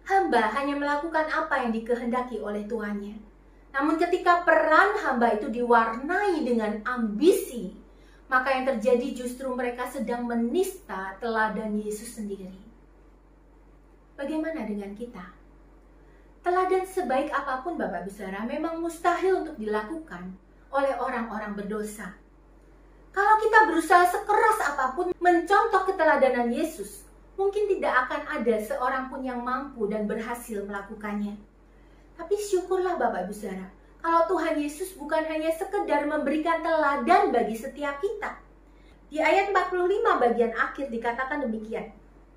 Hamba hanya melakukan apa yang dikehendaki oleh tuannya. Namun ketika peran hamba itu diwarnai dengan ambisi, maka yang terjadi justru mereka sedang menista teladan Yesus sendiri. Bagaimana dengan kita? Teladan sebaik apapun Bapak Ibu Saudara memang mustahil untuk dilakukan oleh orang-orang berdosa. Kalau kita berusaha sekeras apapun mencontoh keteladanan Yesus, mungkin tidak akan ada seorang pun yang mampu dan berhasil melakukannya. Tapi syukurlah Bapak Ibu Saudara, kalau Tuhan Yesus bukan hanya sekedar memberikan teladan bagi setiap kita. Di ayat 45 bagian akhir dikatakan demikian.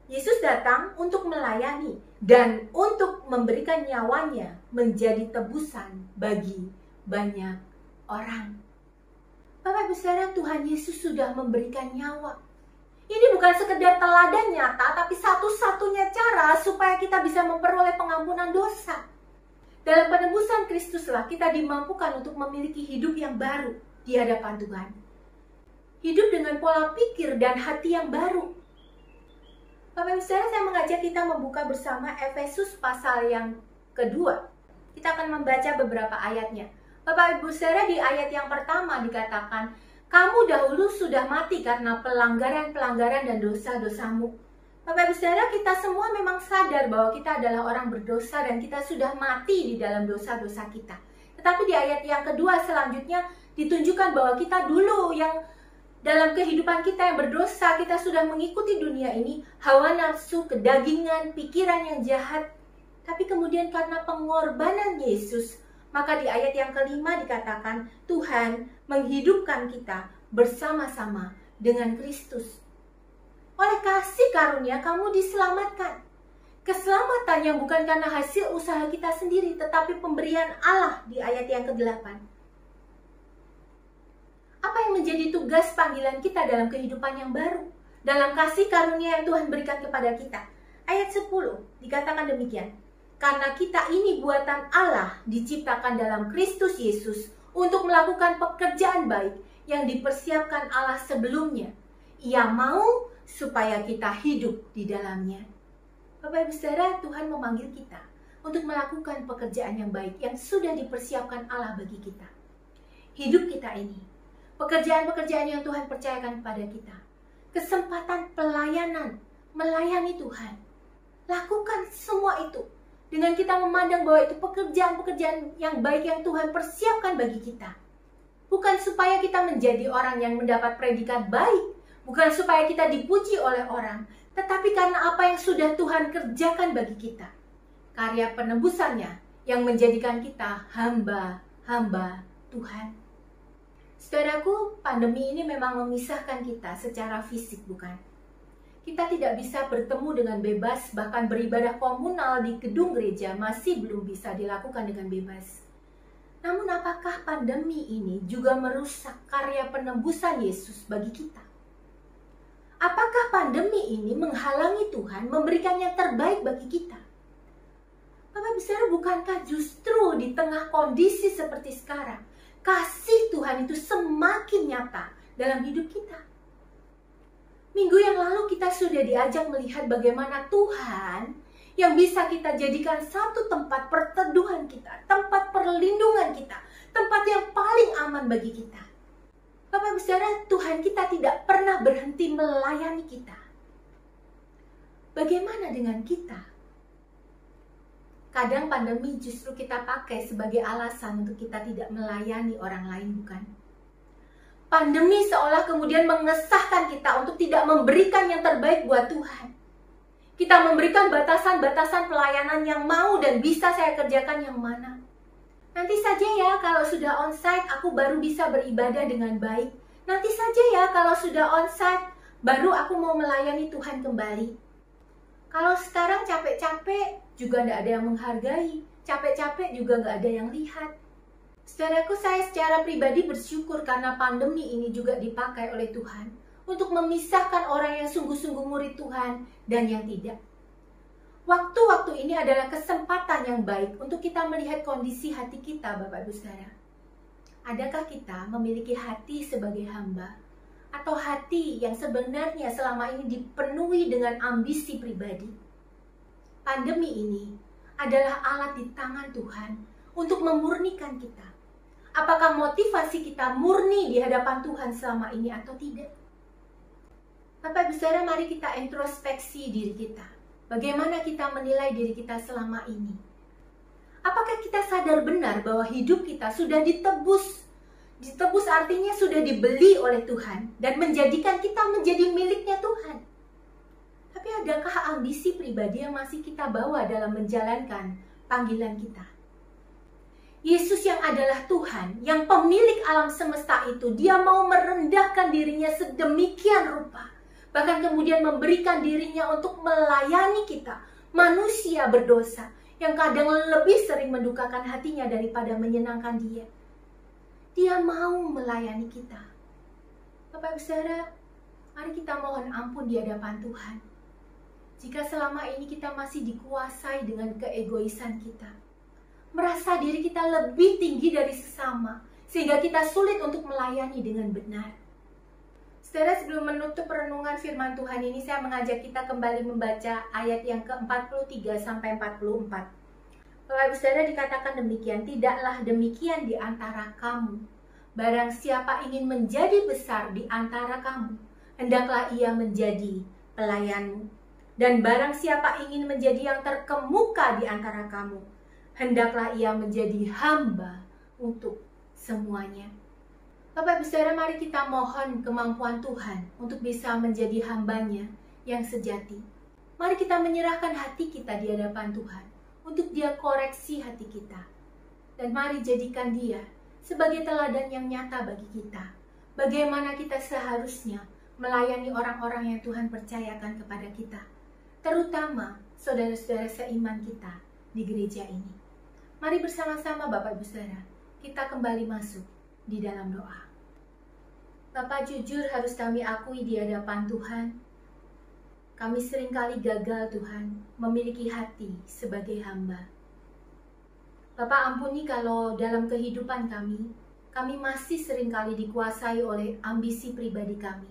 Yesus datang untuk melayani dan untuk memberikan nyawanya menjadi tebusan bagi banyak orang. Bapak Ibu Saudara, Tuhan Yesus sudah memberikan nyawa. Ini bukan sekedar teladan nyata, tapi satu-satunya cara supaya kita bisa memperoleh pengampunan dosa. Dalam penebusan Kristuslah kita dimampukan untuk memiliki hidup yang baru di hadapan Tuhan. Hidup dengan pola pikir dan hati yang baru. Bapak Ibu Saudara, saya mengajak kita membuka bersama Efesus pasal yang kedua. Kita akan membaca beberapa ayatnya. Bapak Ibu Saudara, di ayat yang pertama dikatakan, kamu dahulu sudah mati karena pelanggaran-pelanggaran dan dosa-dosamu. Bapak Ibu Saudara, kita semua memang sadar bahwa kita adalah orang berdosa dan kita sudah mati di dalam dosa-dosa kita. Tetapi di ayat yang kedua selanjutnya ditunjukkan bahwa kita dulu yang dalam kehidupan kita yang berdosa, kita sudah mengikuti dunia ini, hawa nafsu, kedagingan, pikiran yang jahat. Tapi kemudian karena pengorbanan Yesus, maka di ayat yang kelima dikatakan Tuhan menghidupkan kita bersama-sama dengan Kristus. Oleh kasih karunia kamu diselamatkan. Keselamatan yang bukan karena hasil usaha kita sendiri, tetapi pemberian Allah di ayat yang ke-8. Apa yang menjadi tugas panggilan kita dalam kehidupan yang baru? Dalam kasih karunia yang Tuhan berikan kepada kita. Ayat 10 dikatakan demikian. Karena kita ini buatan Allah diciptakan dalam Kristus Yesus untuk melakukan pekerjaan baik yang dipersiapkan Allah sebelumnya. Ia mau supaya kita hidup di dalamnya. Bapak Ibu Saudara, Tuhan memanggil kita untuk melakukan pekerjaan yang baik yang sudah dipersiapkan Allah bagi kita. Hidup kita ini, pekerjaan-pekerjaan yang Tuhan percayakan kepada kita, kesempatan pelayanan, melayani Tuhan. Lakukan semua itu dengan kita memandang bahwa itu pekerjaan-pekerjaan yang baik yang Tuhan persiapkan bagi kita. Bukan supaya kita menjadi orang yang mendapat predikat baik, bukan supaya kita dipuji oleh orang, tetapi karena apa yang sudah Tuhan kerjakan bagi kita. Karya penebusannya yang menjadikan kita hamba-hamba Tuhan. Saudaraku, pandemi ini memang memisahkan kita secara fisik, bukan? Kita tidak bisa bertemu dengan bebas, bahkan beribadah komunal di gedung gereja masih belum bisa dilakukan dengan bebas. Namun apakah pandemi ini juga merusak karya penebusan Yesus bagi kita? Apakah pandemi ini menghalangi Tuhan memberikan yang terbaik bagi kita? Bapak Ibu Saudara, bukankah justru di tengah kondisi seperti sekarang, kasih Tuhan itu semakin nyata dalam hidup kita? Minggu yang lalu kita sudah diajak melihat bagaimana Tuhan yang bisa kita jadikan satu tempat perteduhan kita, tempat perlindungan kita, tempat yang paling aman bagi kita. Bapak Ibu Saudara, Tuhan kita tidak pernah berhenti melayani kita. Bagaimana dengan kita? Kadang pandemi justru kita pakai sebagai alasan untuk kita tidak melayani orang lain, bukan? Pandemi seolah kemudian mengesahkan kita untuk tidak memberikan yang terbaik buat Tuhan. Kita memberikan batasan-batasan pelayanan yang mau dan bisa saya kerjakan yang mana. Nanti saja ya kalau sudah onsite aku baru bisa beribadah dengan baik. Nanti saja ya kalau sudah onsite baru aku mau melayani Tuhan kembali. Kalau sekarang capek-capek juga nggak ada yang menghargai, capek-capek juga nggak ada yang lihat. Saudaraku, saya secara pribadi bersyukur karena pandemi ini juga dipakai oleh Tuhan untuk memisahkan orang yang sungguh-sungguh murid Tuhan dan yang tidak. Waktu-waktu ini adalah kesempatan yang baik untuk kita melihat kondisi hati kita, Bapak Ibu Saudara. Adakah kita memiliki hati sebagai hamba? Atau hati yang sebenarnya selama ini dipenuhi dengan ambisi pribadi? Pandemi ini adalah alat di tangan Tuhan untuk memurnikan kita. Apakah motivasi kita murni di hadapan Tuhan selama ini atau tidak? Bapak Ibu Saudara, mari kita introspeksi diri kita. Bagaimana kita menilai diri kita selama ini? Apakah kita sadar benar bahwa hidup kita sudah ditebus? Ditebus artinya sudah dibeli oleh Tuhan dan menjadikan kita menjadi miliknya Tuhan. Tapi adakah ambisi pribadi yang masih kita bawa dalam menjalankan panggilan kita? Yesus yang adalah Tuhan, yang pemilik alam semesta itu, dia mau merendahkan dirinya sedemikian rupa. Bahkan kemudian memberikan dirinya untuk melayani kita, manusia berdosa, yang kadang lebih sering mendukakan hatinya daripada menyenangkan dia. Dia mau melayani kita. Bapak Ibu Saudara, mari kita mohon ampun di hadapan Tuhan. Jika selama ini kita masih dikuasai dengan keegoisan kita, merasa diri kita lebih tinggi dari sesama, sehingga kita sulit untuk melayani dengan benar. Saudara, sebelum menutup renungan firman Tuhan ini, saya mengajak kita kembali membaca ayat yang ke-43 sampai 44. Bapak Ibu Saudara, dikatakan demikian, tidaklah demikian di antara kamu. Barang siapa ingin menjadi besar di antara kamu, hendaklah ia menjadi pelayanmu. Dan barang siapa ingin menjadi yang terkemuka di antara kamu, hendaklah ia menjadi hamba untuk semuanya. Bapak Ibu Saudara, mari kita mohon kemampuan Tuhan untuk bisa menjadi hambanya yang sejati. Mari kita menyerahkan hati kita di hadapan Tuhan untuk dia koreksi hati kita. Dan mari jadikan dia sebagai teladan yang nyata bagi kita. Bagaimana kita seharusnya melayani orang-orang yang Tuhan percayakan kepada kita. Terutama saudara-saudara seiman kita di gereja ini. Mari bersama-sama Bapak Ibu Saudara, kita kembali masuk di dalam doa. Bapak, jujur harus kami akui di hadapan Tuhan, kami seringkali gagal Tuhan memiliki hati sebagai hamba. Bapak, ampuni kalau dalam kehidupan kami masih seringkali dikuasai oleh ambisi pribadi kami.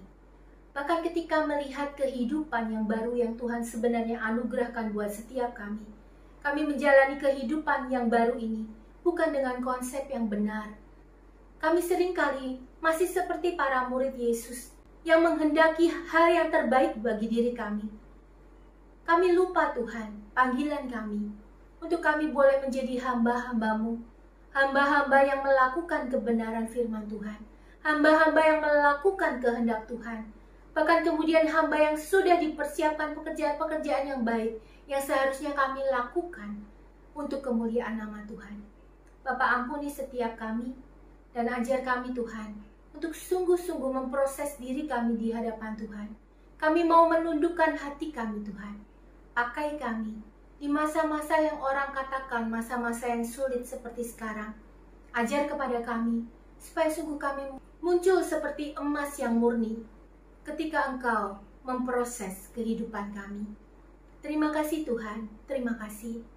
Bahkan ketika melihat kehidupan yang baru yang Tuhan sebenarnya anugerahkan buat setiap kami menjalani kehidupan yang baru ini bukan dengan konsep yang benar. Kami seringkali masih seperti para murid Yesus yang menghendaki hal yang terbaik bagi diri kami. Kami lupa Tuhan, panggilan kami, untuk kami boleh menjadi hamba-hambamu, hamba-hamba yang melakukan kebenaran firman Tuhan, hamba-hamba yang melakukan kehendak Tuhan, bahkan kemudian hamba yang sudah dipersiapkan pekerjaan-pekerjaan yang baik, yang seharusnya kami lakukan untuk kemuliaan nama Tuhan. Bapak, ampuni setiap kami, dan ajar kami Tuhan, untuk sungguh-sungguh memproses diri kami di hadapan Tuhan. Kami mau menundukkan hati kami Tuhan. Pakai kami di masa-masa yang orang katakan masa-masa yang sulit seperti sekarang. Ajar kepada kami, supaya sungguh kami muncul seperti emas yang murni ketika Engkau memproses kehidupan kami. Terima kasih Tuhan, terima kasih.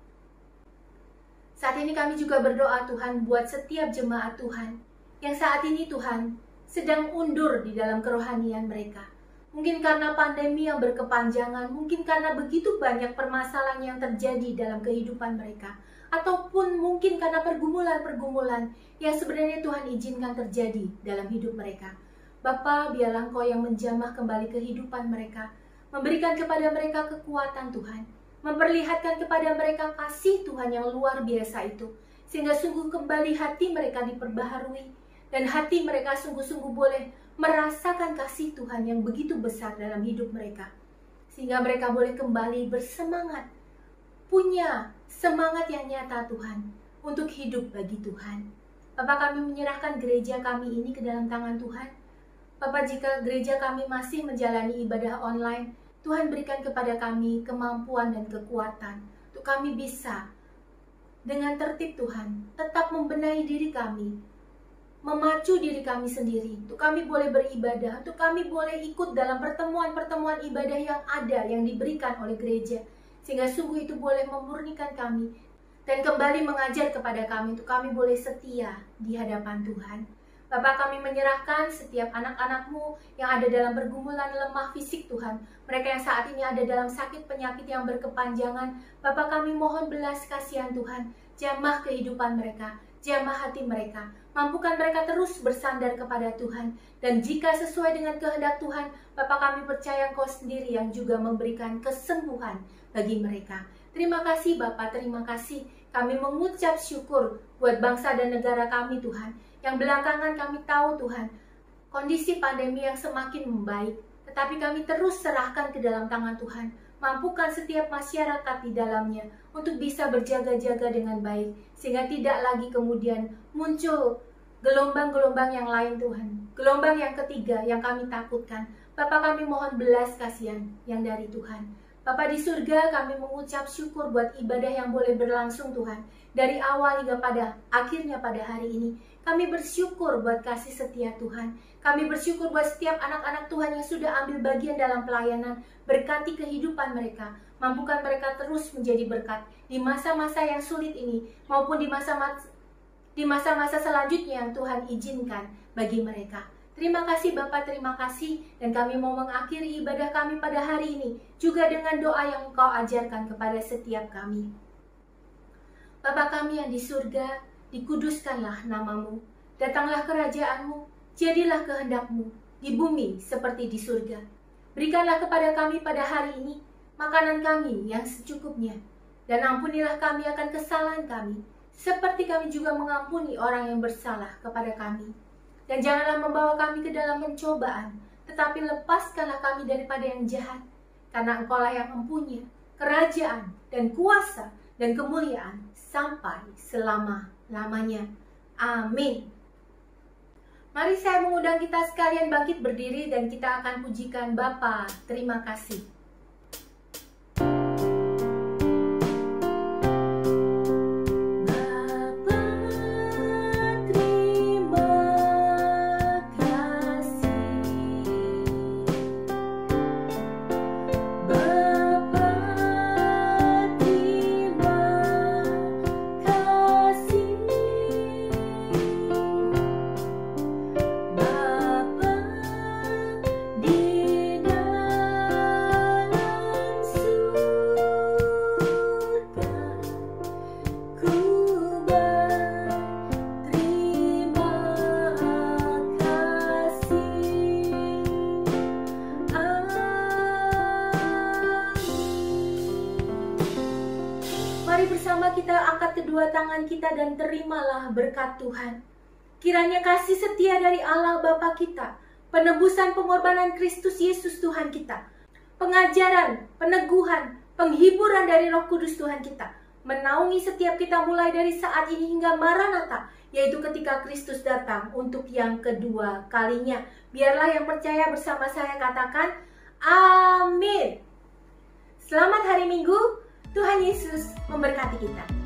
Saat ini kami juga berdoa Tuhan buat setiap jemaat Tuhan yang saat ini Tuhan sedang undur di dalam kerohanian mereka. Mungkin karena pandemi yang berkepanjangan, mungkin karena begitu banyak permasalahan yang terjadi dalam kehidupan mereka, ataupun mungkin karena pergumulan-pergumulan yang sebenarnya Tuhan izinkan terjadi dalam hidup mereka. Bapa, biarlah Engkau yang menjamah kembali kehidupan mereka, memberikan kepada mereka kekuatan Tuhan, memperlihatkan kepada mereka kasih Tuhan yang luar biasa itu, sehingga sungguh kembali hati mereka diperbaharui, dan hati mereka sungguh-sungguh boleh merasakan kasih Tuhan yang begitu besar dalam hidup mereka, sehingga mereka boleh kembali bersemangat, punya semangat yang nyata Tuhan, untuk hidup bagi Tuhan. Bapak, kami menyerahkan gereja kami ini ke dalam tangan Tuhan. Bapak, jika gereja kami masih menjalani ibadah online, Tuhan berikan kepada kami kemampuan dan kekuatan untuk kami bisa dengan tertib Tuhan tetap membenahi diri kami, memacu diri kami sendiri, untuk kami boleh beribadah, untuk kami boleh ikut dalam pertemuan-pertemuan ibadah yang ada, yang diberikan oleh gereja, sehingga sungguh itu boleh memurnikan kami dan kembali mengajar kepada kami untuk kami boleh setia di hadapan Tuhan. Bapak, kami menyerahkan setiap anak-anak-Mu yang ada dalam pergumulan lemah fisik Tuhan. Mereka yang saat ini ada dalam sakit penyakit yang berkepanjangan. Bapak, kami mohon belas kasihan Tuhan. Jamah kehidupan mereka, jamah hati mereka. Mampukan mereka terus bersandar kepada Tuhan. Dan jika sesuai dengan kehendak Tuhan, Bapak, kami percaya Engkau sendiri yang juga memberikan kesembuhan bagi mereka. Terima kasih Bapak, terima kasih. Kami mengucap syukur buat bangsa dan negara kami Tuhan. Yang belakangan kami tahu Tuhan, kondisi pandemi yang semakin membaik. Tetapi kami terus serahkan ke dalam tangan Tuhan. Mampukan setiap masyarakat di dalamnya untuk bisa berjaga-jaga dengan baik. Sehingga tidak lagi kemudian muncul gelombang-gelombang yang lain Tuhan. Gelombang yang ketiga yang kami takutkan. Bapak, kami mohon belas kasihan yang dari Tuhan. Bapak di surga, kami mengucap syukur buat ibadah yang boleh berlangsung Tuhan. Dari awal hingga pada akhirnya pada hari ini. Kami bersyukur buat kasih setia Tuhan. Kami bersyukur buat setiap anak-anak Tuhan yang sudah ambil bagian dalam pelayanan. Berkati kehidupan mereka. Mampukan mereka terus menjadi berkat di masa-masa yang sulit ini. Maupun di masa-masa selanjutnya yang Tuhan izinkan bagi mereka. Terima kasih Bapak, terima kasih. Dan kami mau mengakhiri ibadah kami pada hari ini juga dengan doa yang Engkau ajarkan kepada setiap kami. Bapa kami yang di surga, dikuduskanlah nama-Mu. Datanglah kerajaan-Mu, jadilah kehendak-Mu di bumi seperti di surga. Berikanlah kepada kami pada hari ini makanan kami yang secukupnya. Dan ampunilah kami akan kesalahan kami, seperti kami juga mengampuni orang yang bersalah kepada kami. Dan janganlah membawa kami ke dalam pencobaan, tetapi lepaskanlah kami daripada yang jahat. Karena Engkau-lah yang mempunyai kerajaan dan kuasa dan kemuliaan sampai selama-lamanya. Amin. Mari saya mengundang kita sekalian bangkit berdiri dan kita akan pujikan Bapa. Terima kasih. Mari bersama kita angkat kedua tangan kita dan terimalah berkat Tuhan. Kiranya kasih setia dari Allah Bapa kita, penebusan pengorbanan Kristus Yesus Tuhan kita, pengajaran, peneguhan, penghiburan dari Roh Kudus Tuhan kita, menaungi setiap kita mulai dari saat ini hingga Maranatha, yaitu ketika Kristus datang untuk yang kedua kalinya. Biarlah yang percaya bersama saya katakan, amin. Selamat hari Minggu. Tuhan Yesus memberkati kita.